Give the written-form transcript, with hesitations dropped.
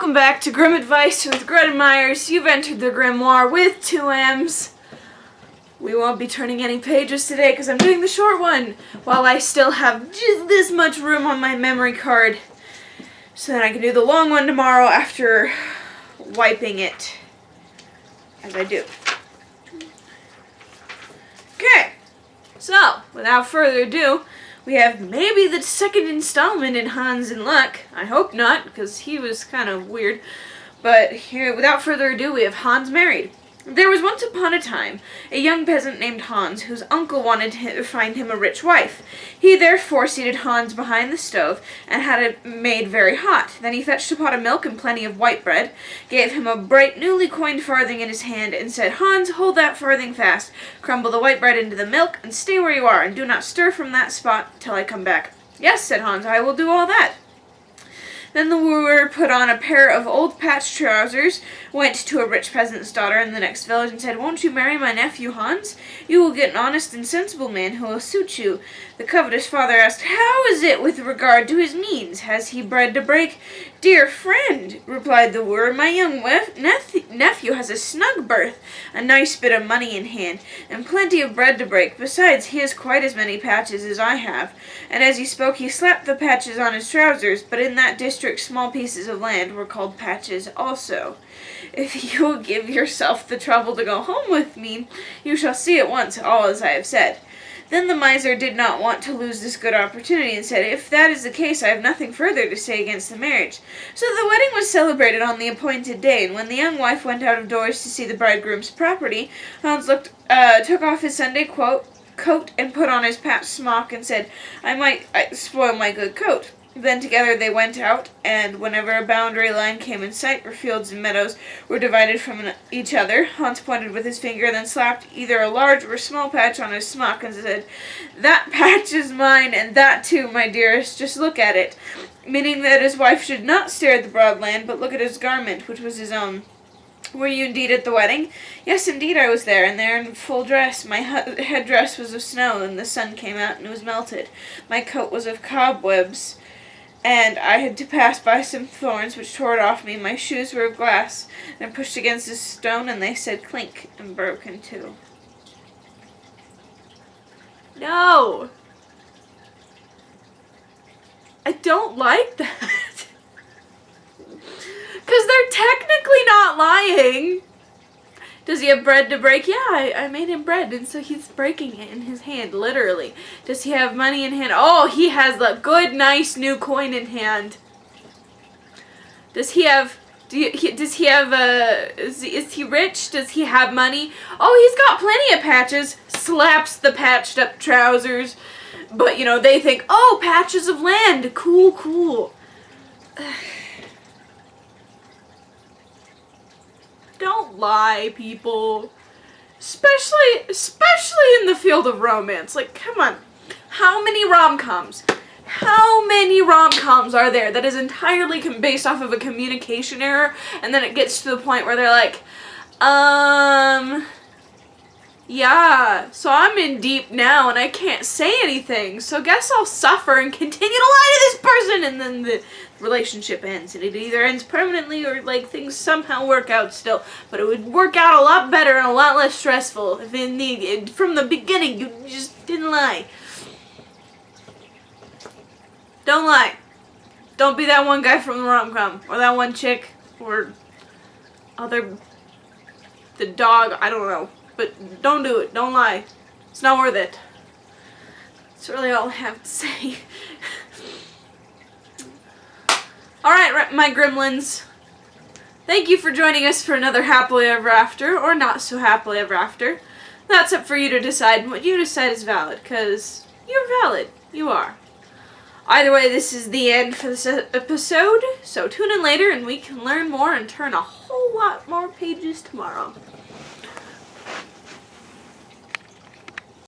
welcome back to Grim Advice with Gretta Myers. You've entered the grimoire with 2 M's. We won't be turning any pages today because I'm doing the short one while I still have just this much room on my memory card. So then I can do the long one tomorrow after wiping it, as I do. Okay, so without further ado, we have maybe the second installment in Hans in Luck. I hope not, because he was kind of weird. But here, without further ado, we have Hans married. There was once upon a time a young peasant named Hans, whose uncle wanted to find him a rich wife. He therefore seated Hans behind the stove and had it made very hot. Then he fetched a pot of milk and plenty of white bread, gave him a bright newly coined farthing in his hand, and said, "Hans, hold that farthing fast, crumble the white bread into the milk, and stay where you are, and do not stir from that spot till I come back." "Yes," said Hans, "I will do all that." Then the wooer put on a pair of old patched trousers, went to a rich peasant's daughter in the next village, and said, "Won't you marry my nephew Hans? You will get an honest and sensible man who will suit you." The covetous father asked, "How is it with regard to his means? Has he bread to break?" "Dear friend," replied the wooer, "my young nephew has a snug berth, a nice bit of money in hand, and plenty of bread to break. Besides, he has quite as many patches as I have." And as he spoke, he slapped the patches on his trousers, but in that district small pieces of land were called patches also. "If you will give yourself the trouble to go home with me, you shall see at once all as I have said." Then the miser did not want to lose this good opportunity, and said, "If that is the case, I have nothing further to say against the marriage." So the wedding was celebrated on the appointed day, and when the young wife went out of doors to see the bridegroom's property, Hans took off his Sunday coat and put on his patched smock, and said, I might spoil my good coat." Then together they went out, and whenever a boundary line came in sight, where fields and meadows were divided from each other, Hans pointed with his finger, then slapped either a large or small patch on his smock, and said, "That patch is mine, and that too, my dearest, just look at it," meaning that his wife should not stare at the broad land, but look at his garment, which was his own. "Were you indeed at the wedding?" "Yes, indeed I was there, and there in full dress. My headdress was of snow, and the sun came out and it was melted. My coat was of cobwebs, and I had to pass by some thorns which tore it off me. My shoes were of glass, and pushed against a stone, and they said clink, and broke in two." No! I don't like that. Because they're technically not lying. Does he have bread to break? Yeah, I made him bread, and so he's breaking it in his hand, literally. Does he have money in hand? Oh, he has the good, nice new coin in hand. Does he have? Is he rich? Does he have money? Oh, he's got plenty of patches. Slaps the patched up trousers, but you know they think, oh, patches of land, cool. Don't lie, people. Especially in the field of romance. Like, come on. How many rom-coms? How many rom-coms are there that is entirely based off of a communication error, and then it gets to the point where they're like, yeah, so I'm in deep now and I can't say anything, so guess I'll suffer and continue to lie to this person, and then the relationship ends, and it either ends permanently or like things somehow work out still, but it would work out a lot better and a lot less stressful if from the beginning you just didn't lie. Don't lie. Don't be that one guy from the rom-com, or that one chick, or the dog, I don't know. But don't do it. Don't lie. It's not worth it. That's really all I have to say. Alright, my gremlins. Thank you for joining us for another happily ever after, or not so happily ever after. That's up for you to decide. What you decide is valid, because you're valid. You are. Either way, this is the end for this episode, so tune in later and we can learn more and turn a whole lot more pages tomorrow.